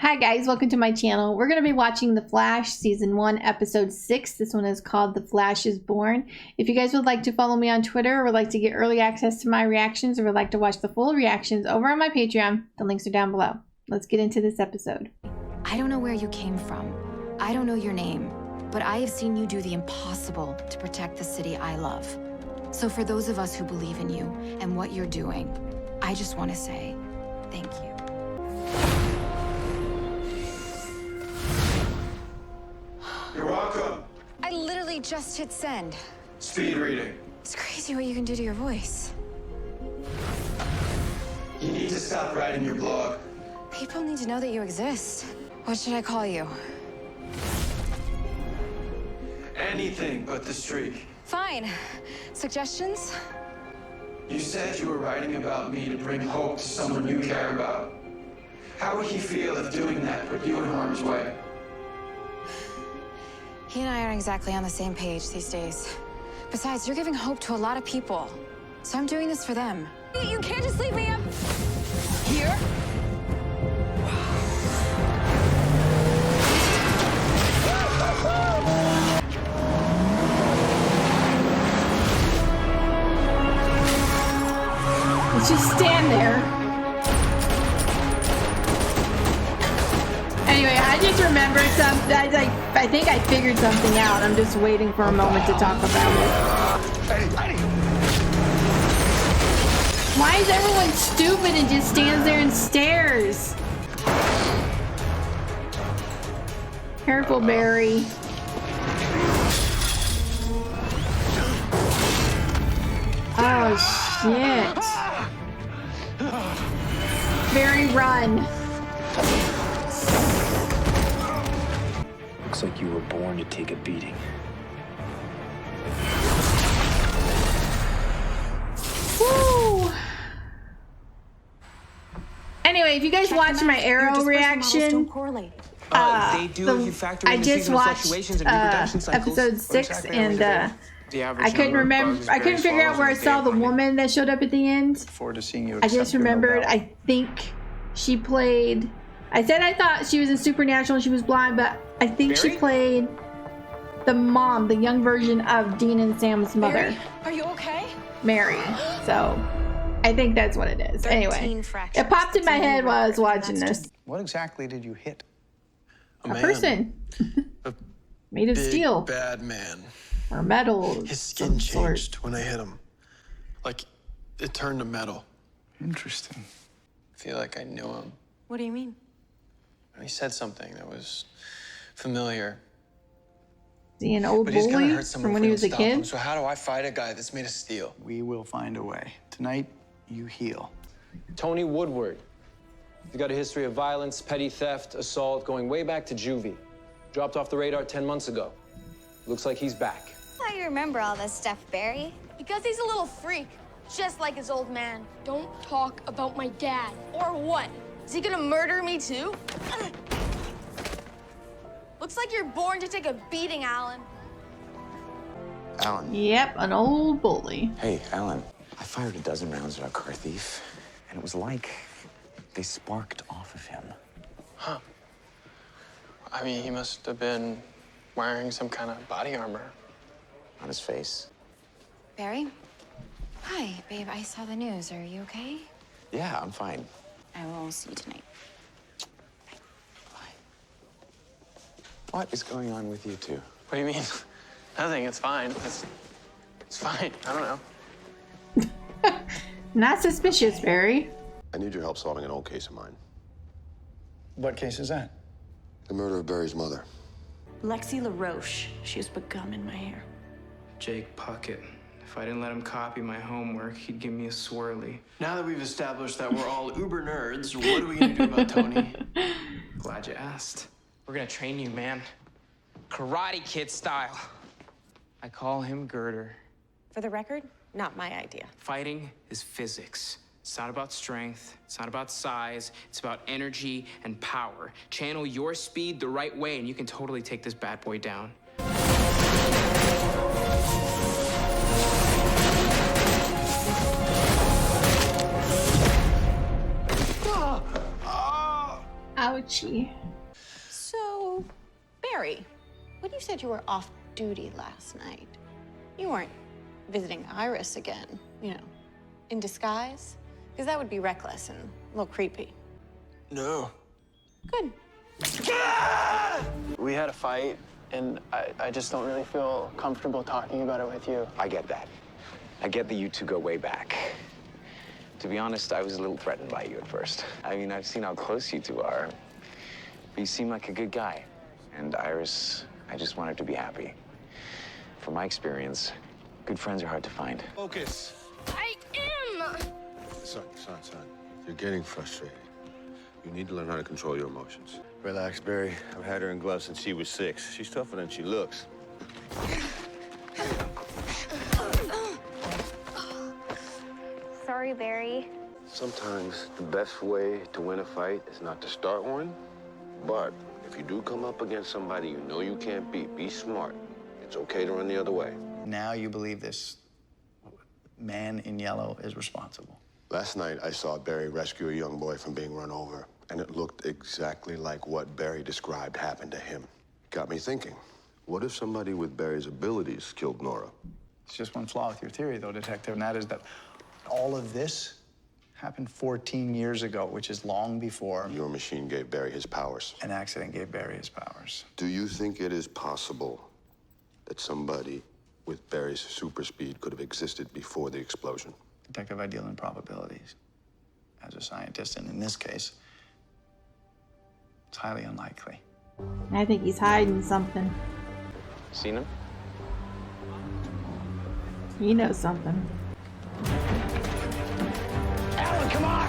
Hi guys, welcome to my channel. We're going to be watching The Flash Season 1 Episode 6. This one is called The Flash is Born. If you guys would like to follow me on Twitter or would like to get early access to my reactions or would like to watch the full reactions over on my Patreon, the links are down below. Let's get into this episode. I don't know where you came from. I don't know your name, but I have seen you do the impossible to protect the city I love. So for those of us who believe in you and what you're doing, I just want to say thank you. You're welcome. I literally just hit send. Speed reading. It's crazy what you can do to your voice. You need to stop writing your blog. People need to know that you exist. What should I call you? Anything but the streak. Fine. Suggestions? You said you were writing about me to bring hope to someone you care about. How would he feel if doing that put you in harm's way? He and I aren't exactly on the same page these days. Besides, you're giving hope to a lot of people. So I'm doing this for them. You can't just leave me up here. Let's just stand there. Anyway, I just remembered something. I think I figured something out. I'm just waiting for a moment to talk about it. Why is everyone stupid and just stands there and stares? Careful, Barry. Oh, shit. Barry, run. Looks like you were born to take a beating. Woo! Anyway, if you guys watch my Arrow reaction, they do if you factor in I the just seasonal watched fluctuations and reproduction cycles. episode 6, Exactly and I couldn't remember. I couldn't figure out where I saw the woman that showed up at the end. Forward to seeing you. I just remembered. I think she played. I said I thought she was in Supernatural and she was blind, but I think she played the mom, the young version of Dean and Sam's mother. Mary, are you okay? Mary. So I think that's what it is. Anyway, it popped in my head while I was watching this. What exactly did you hit? A person made of steel Bad man. or metal. His skin changed when I hit him. Like, it turned to metal. Interesting. I feel like I knew him. What do you mean? He said something that was familiar. Is he an old But he's gonna bully hurt someone from if when we he don't was a stop him. kid? So how do I fight a guy that's made of steel? We will find a way. Tonight, you heal. Tony Woodward. He's got a history of violence, petty theft, assault, going way back to juvie. Dropped off the radar 10 months ago. Looks like he's back. How do you remember all this stuff, Barry? Because he's a little freak, just like his old man. Don't talk about my dad. Or what? Is he gonna murder me too? Looks like you're born to take a beating, Alan. Alan. Yep, an old bully. Hey, Alan. I fired a dozen rounds at a car thief, and it was like they sparked off of him. Huh. I mean, he must have been wearing some kind of body armor. On his face. Barry? Hi, babe. I saw the news. Are you okay? Yeah, I'm fine. I will see you tonight. Bye. What is going on with you two? What do you mean? Nothing, it's fine. It's fine, I don't know. Not suspicious, Barry. I need your help solving an old case of mine. What case is that? The murder of Barry's mother. Lexi LaRoche. She has put gum in my hair. Jake Puckett. If I didn't let him copy my homework, he'd give me a swirly. Now that we've established that we're all uber nerds, what are we gonna do about Tony? Glad you asked. We're gonna train you, man. Karate Kid style. I call him Girder. For the record, not my idea. Fighting is physics. It's not about strength, it's not about size, it's about energy and power. Channel your speed the right way and you can totally take this bad boy down. Ouchie. So, Barry, when you said you were off duty last night, you weren't visiting Iris again, you know, in disguise? Because that would be reckless and a little creepy. No. Good. We had a fight, and I just don't really feel comfortable talking about it with you. I get that. I get that you two go way back. To be honest, I was a little threatened by you at first. I mean, I've seen how close you two are. But you seem like a good guy. And Iris, I just want her to be happy. From my experience, good friends are hard to find. Focus. I am! Son. You're getting frustrated. You need to learn how to control your emotions. Relax, Barry. I've had her in gloves since she was 6. She's tougher than she looks. Sorry, Barry. Sometimes the best way to win a fight is not to start one, but if you do come up against somebody you know you can't beat, be smart. It's okay to run the other way. Now you believe this man in yellow is responsible. Last night, I saw Barry rescue a young boy from being run over, and it looked exactly like what Barry described happened to him. Got me thinking, what if somebody with Barry's abilities killed Nora? It's just one flaw with your theory, though, Detective, and that is that all of this happened 14 years ago, which is long before Your machine gave Barry his powers. an accident gave Barry his powers. Do you think it is possible that somebody with Barry's super speed could have existed before the explosion? Detective, I deal in probabilities as a scientist, and in this case, it's highly unlikely. I think he's hiding something. Seen him? He knows something. Alan, come on!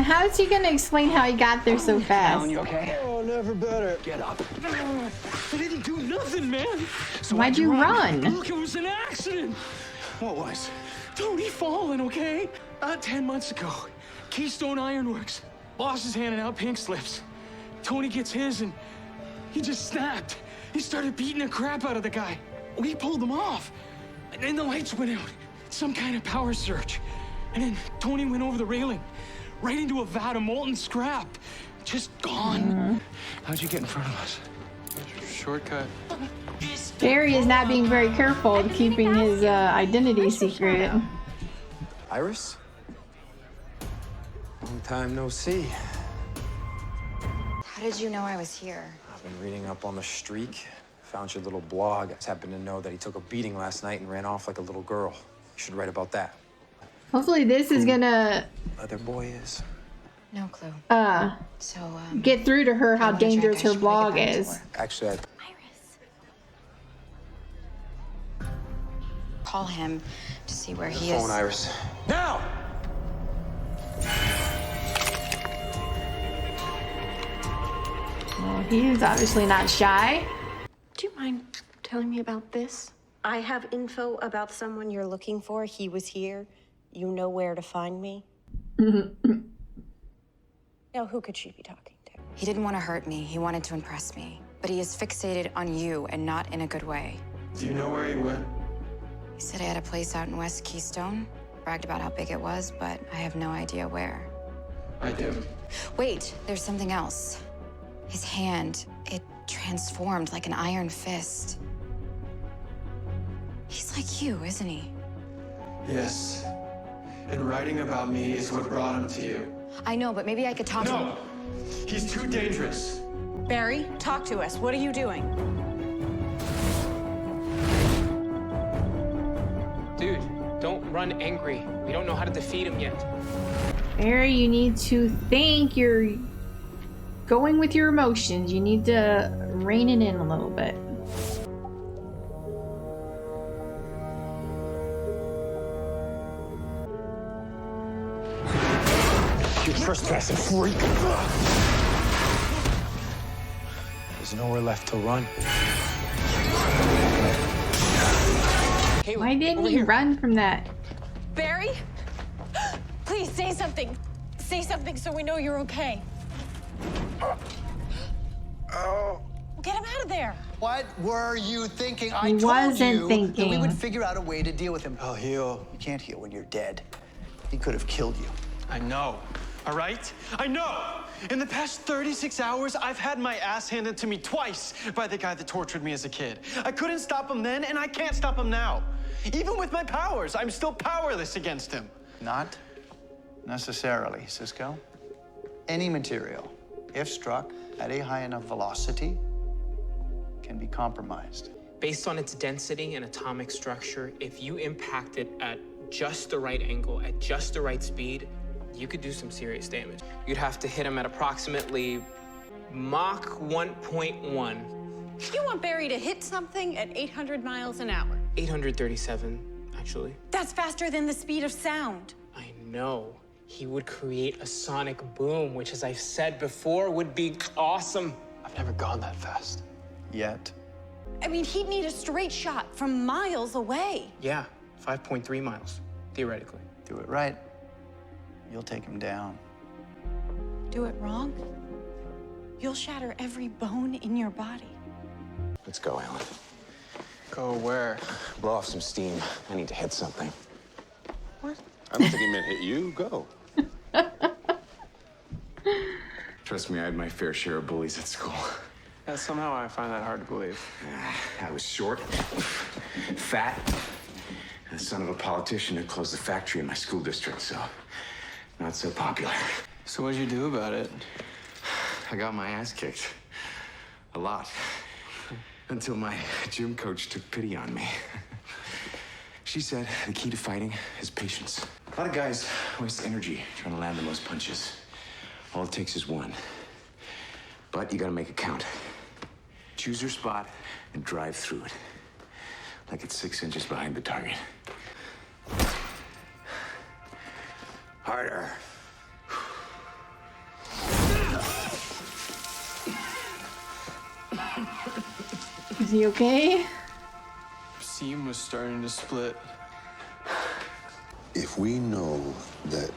How is he gonna explain how he got there so fast? Alan, you okay? Oh, never better. Get up. I didn't do nothing, man. So Why'd you run? Look, it was an accident. What was? Tony fallen, okay? 10 months ago, Keystone Ironworks. Boss is handing out pink slips. Tony gets his and he just snapped. He started beating the crap out of the guy. We pulled him off. And then the lights went out. Some kind of power surge. And then Tony went over the railing, right into a vat of molten scrap. Just gone. How'd you get in front of us? Shortcut. Barry is not being very careful of keeping his identity secret. Iris? Long time no see. How did you know I was here? I've been reading up on the streak. Found your little blog. I just happened to know that he took a beating last night and ran off like a little girl. You should write about that. Hopefully this is gonna Other boy is. No clue. So, get through to her how wanna check, dangerous I her should blog get back to is. work. Actually, Iris. Call him to see where he phone is. Iris. Now! Well, he is obviously not shy. Do you mind telling me about this? I have info about someone you're looking for. He was here. You know where to find me. Now, who could she be talking to? He didn't want to hurt me. He wanted to impress me. But he is fixated on you and not in a good way. Do you know where he went? He said he had a place out in West Keystone. Bragged about how big it was, but I have no idea where. I do. Wait, there's something else. His hand, it transformed like an iron fist. He's like you, isn't he? Yes. And writing about me is what brought him to you. I know, but maybe I could talk to him. No! He's too dangerous. Barry, talk to us. What are you doing? Dude, don't run angry. We don't know how to defeat him yet. Barry, you need to think. You're going with your emotions. You need to rein it in a little bit. You trespassing freak! There's nowhere left to run. Why didn't he run from that? Barry? Please say something. Say something so we know you're okay. Oh. Get him out of there. What were you thinking? I He told wasn't you that we thinking. would figure out a way to deal with him. I'll heal. You can't heal when you're dead. He could have killed you. I know, all right? I know! In the past 36 hours, I've had my ass handed to me twice by the guy that tortured me as a kid. I couldn't stop him then, and I can't stop him now. Even with my powers, I'm still powerless against him. Not necessarily, Cisco. Any material, if struck at a high enough velocity, can be compromised. Based on its density and atomic structure, if you impact it at just the right angle, at just the right speed, you could do some serious damage. You'd have to hit him at approximately Mach 1.1. You want Barry to hit something at 800 miles an hour? 837, actually. That's faster than the speed of sound. I know. He would create a sonic boom, which, as I've said before, would be awesome. I've never gone that fast. Yet. I mean, he'd need a straight shot from miles away. Yeah, 5.3 miles, theoretically. Do it right, you'll take him down. Do it wrong, you'll shatter every bone in your body. Let's go, Alan. Go where? Blow off some steam. I need to hit something. What? I don't think he meant hit you. Go. Trust me, I had my fair share of bullies at school. Yeah, somehow I find that hard to believe. I was short, fat, and the son of a politician who closed the factory in my school district, so not so popular. So what'd you do about it? I got my ass kicked. A lot. Until my gym coach took pity on me. She said the key to fighting is patience. A lot of guys waste energy trying to land the most punches. All it takes is one. But you gotta make it count. Choose your spot and drive through it. Like it's 6 inches behind the target. Harder. Is he okay? Seam was starting to split. If we know that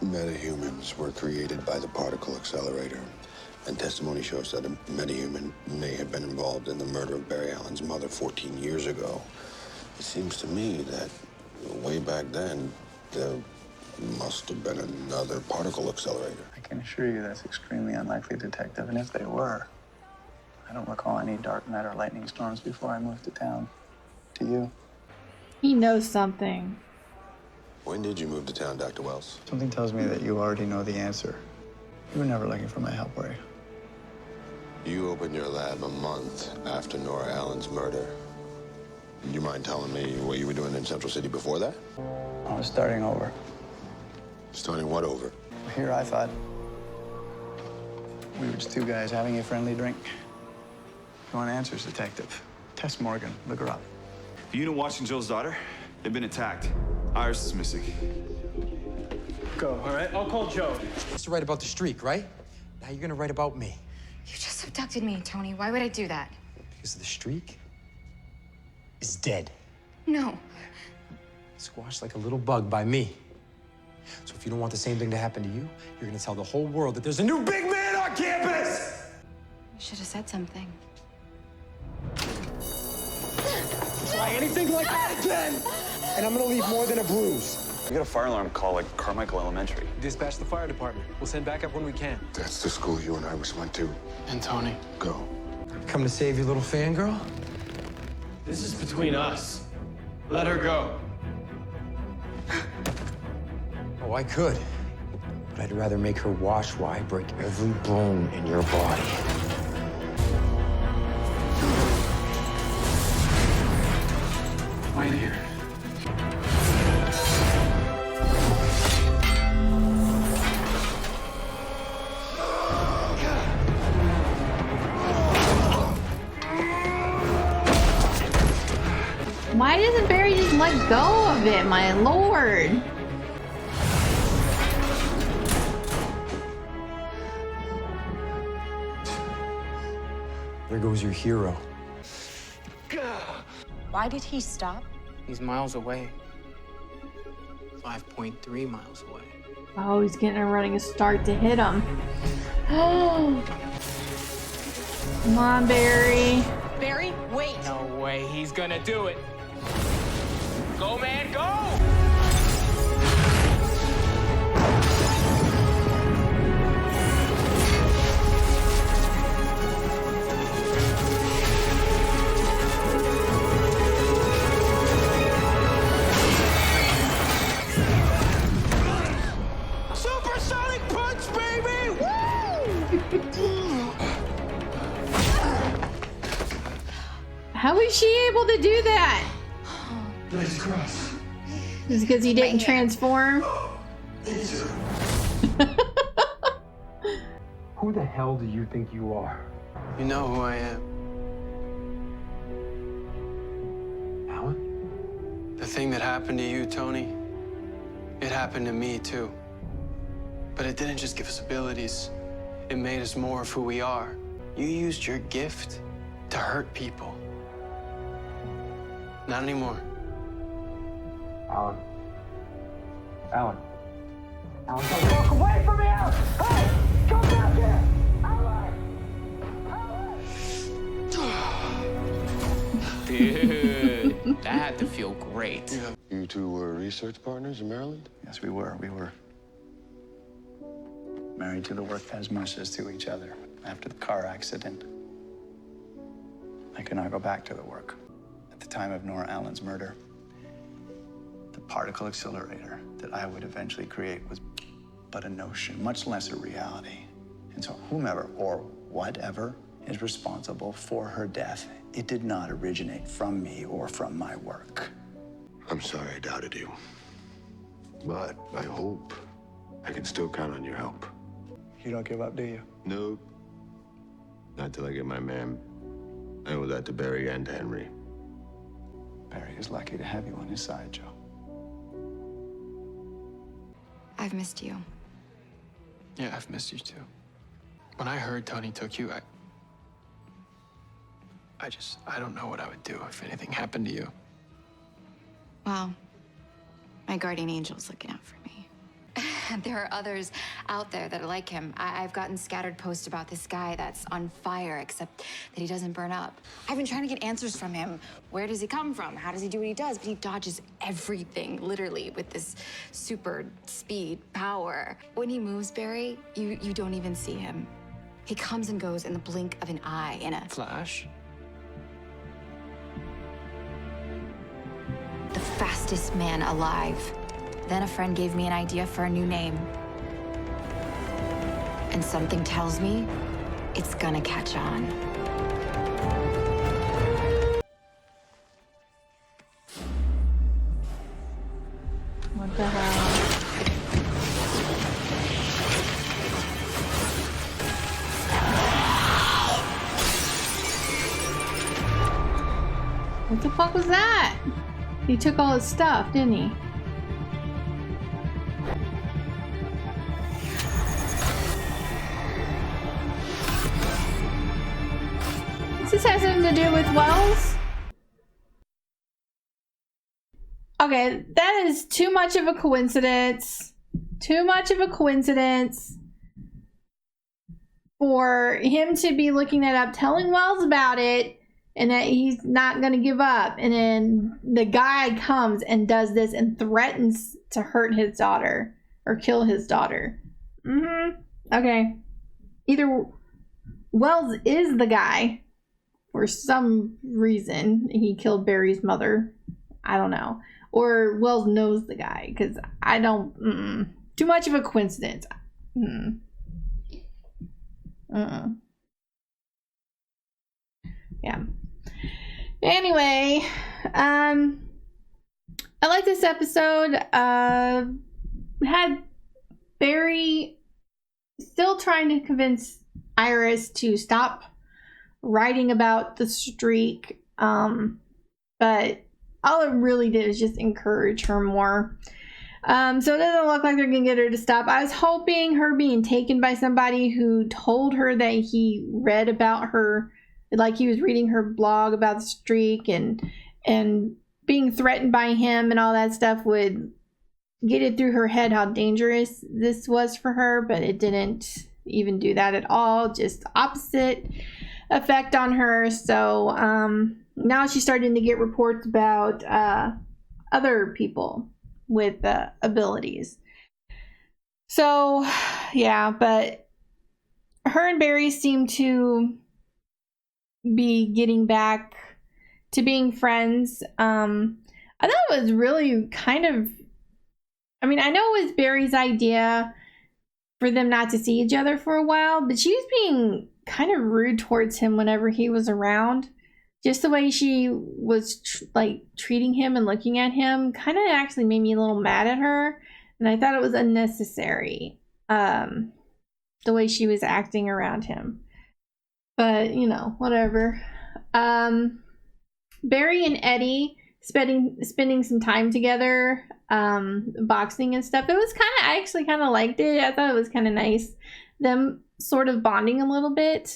metahumans were created by the particle accelerator, and testimony shows that a metahuman may have been involved in the murder of Barry Allen's mother 14 years ago, it seems to me that way back then, there must have been another particle accelerator. I can assure you that's extremely unlikely, Detective, and if they were, I don't recall any dark matter lightning storms before I moved to town. Do you? He knows something. When did you move to town, Dr. Wells? Something tells me that you already know the answer. You were never looking for my help, were you? You opened your lab a month after Nora Allen's murder. Do you mind telling me what you were doing in Central City before that? I was starting over. Starting what over? Here, I thought we were just two guys having a friendly drink. You want answers, Detective? Tess Morgan, look her up. The unit watching Joe's daughter, they've been attacked. Iris is missing. Go, all right? I'll call Joe. It's to write about the streak, right? Now you're gonna write about me. You just abducted me, Tony. Why would I do that? Because the streak is dead. No. Squashed like a little bug by me. So if you don't want the same thing to happen to you, you're gonna tell the whole world that there's a new big man on campus! You should have said something. Try anything like that again, and I'm gonna leave more than a bruise. We got a fire alarm call like Carmichael Elementary. Dispatch the fire department. We'll send backup when we can. That's the school you and Iris went to. And Tony. Go. Come to save your little fangirl? This is between us. Let her go. Oh, I could. But I'd rather make her watch while I break every bone in your body. Wait here. Why doesn't Barry just let go of it, my lord? There goes your hero. Why did he stop? He's miles away. 5.3 miles away. Oh, he's getting a running start to hit him. Oh, come on, Barry. Barry, wait. No way he's gonna do it. Go, man, go! Supersonic punch, baby! Woo! How is she able to do that? Blaze cross. Is it because he didn't transform? Who the hell do you think you are? You know who I am. Alan? The thing that happened to you, Tony, it happened to me too. But it didn't just give us abilities. It made us more of who we are. You used your gift to hurt people. Not anymore. Alan. Alan. Alan, don't walk away from me, Alan! Hey! Come back here! Alan! Dude, that had to feel great. You two were research partners in Maryland? Yes, we were. We were married to the work as much as to each other. After the car accident, I could not go back to the work. At the time of Nora Allen's murder, the particle accelerator that I would eventually create was but a notion, much less a reality. And so whomever or whatever is responsible for her death, it did not originate from me or from my work. I'm sorry I doubted you. But I hope I can still count on your help. You don't give up, do you? Nope. Not till I get my man. I owe that to Barry and to Henry. Barry is lucky to have you on his side, Joe. I've missed you. Yeah, I've missed you too. When I heard Tony took you, I don't know what I would do if anything happened to you. Well, my guardian angel's looking out for me. There are others out there that are like him. I've gotten scattered posts about this guy that's on fire, except that he doesn't burn up. I've been trying to get answers from him. Where does he come from? How does he do what he does? But he dodges everything, literally, with this super speed, power. When he moves, Barry, you don't even see him. He comes and goes in the blink of an eye in a... Flash? The fastest man alive. Then a friend gave me an idea for a new name. And something tells me it's gonna catch on. What the hell? What the fuck was that? He took all his stuff, didn't he? Does this have something to do with Wells? Okay, that is too much of a coincidence. Too much of a coincidence for him to be looking that up, telling Wells about it, and that he's not going to give up. And then the guy comes and does this and threatens to hurt his daughter or kill his daughter. Okay. Either Wells is the guy for some reason. He killed Barry's mother. I don't know. Or Wells knows the guy, because I don't... Too much of a coincidence. Yeah. Anyway, I like this episode. Had Barry still trying to convince Iris to stop writing about the streak, but all it really did is just encourage her more. So it doesn't look like they're gonna get her to stop. I was hoping her being taken by somebody who told her that he read about her, like he was reading her blog about the streak, and being threatened by him and all that stuff would get it through her head how dangerous this was for her, but it didn't even do that at all, just opposite. effect on her. So now she's starting to get reports about other people with abilities. So yeah, but her and Barry seem to be getting back to being friends. I thought it was really kind of, I mean, I know it was Barry's idea for them not to see each other for a while, but she was being kind of rude towards him whenever he was around. Just the way she was treating him and looking at him kind of actually made me a little mad at her, and I thought it was unnecessary, the way she was acting around him. But you know, whatever. Barry and Eddie spending some time together, boxing and stuff. It was I actually kind of liked it. I thought it was kind of nice, them sort of bonding a little bit.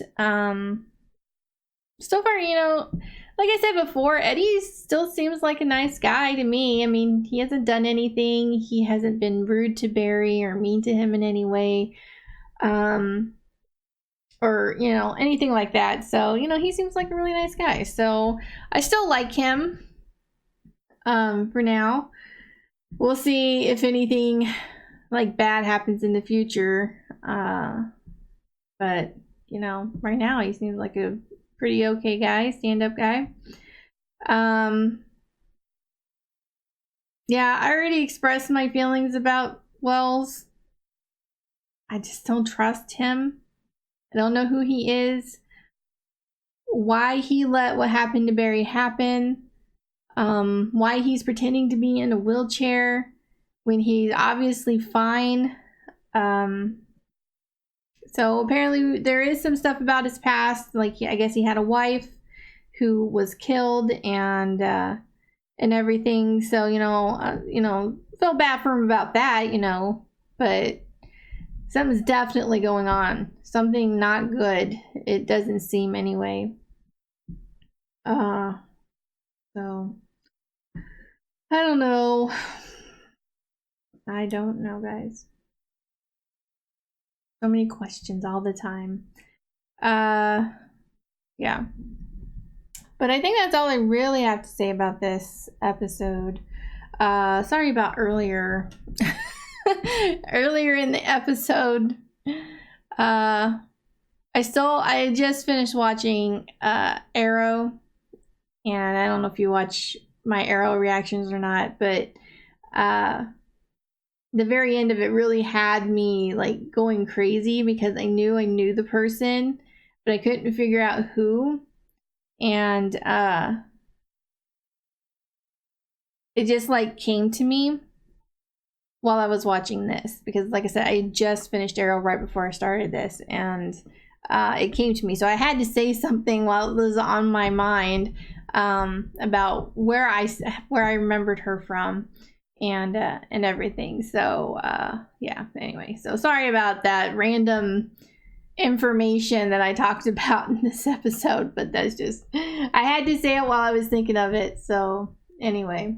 So far, you know, like I said before, Eddie still seems like a nice guy to me. I mean, he hasn't done anything. He hasn't been rude to Barry or mean to him in any way, or, you know, anything like that. So, you know, he seems like a really nice guy. So I still like him. For now, we'll see if anything like bad happens in the future. But you know, right now he seems like a pretty okay guy, stand-up guy. Yeah, I already expressed my feelings about Wells. I just don't trust him. I don't know who he is, why he let what happened to Barry happen. Why he's pretending to be in a wheelchair when he's obviously fine. So apparently there is some stuff about his past, like I guess he had a wife who was killed and everything. So you know, felt bad for him about that, you know, but something's definitely going on. Something not good. It doesn't seem anyway. So I don't know. I don't know, guys. So many questions all the time. Yeah. But I think that's all I really have to say about this episode. Sorry about earlier. Earlier in the episode. I just finished watching Arrow. And I don't know if you watch my Arrow reactions or not, but the very end of it really had me like going crazy because I knew the person, but I couldn't figure out who. And it just like came to me while I was watching this, because like I said, I just finished Arrow right before I started this, and it came to me, so I had to say something while it was on my mind about where I remembered her from and everything. So yeah, anyway, so sorry about that random information that I talked about in this episode, but that's just, I had to say it while I was thinking of it. So anyway,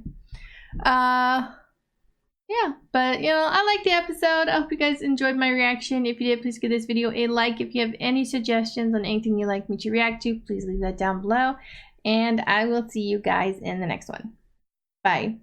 yeah, but you know, I liked the episode. I hope you guys enjoyed my reaction. If you did, please give this video a like. If you have any suggestions on anything you'd like me to react to, please leave that down below. And I will see you guys in the next one. Bye.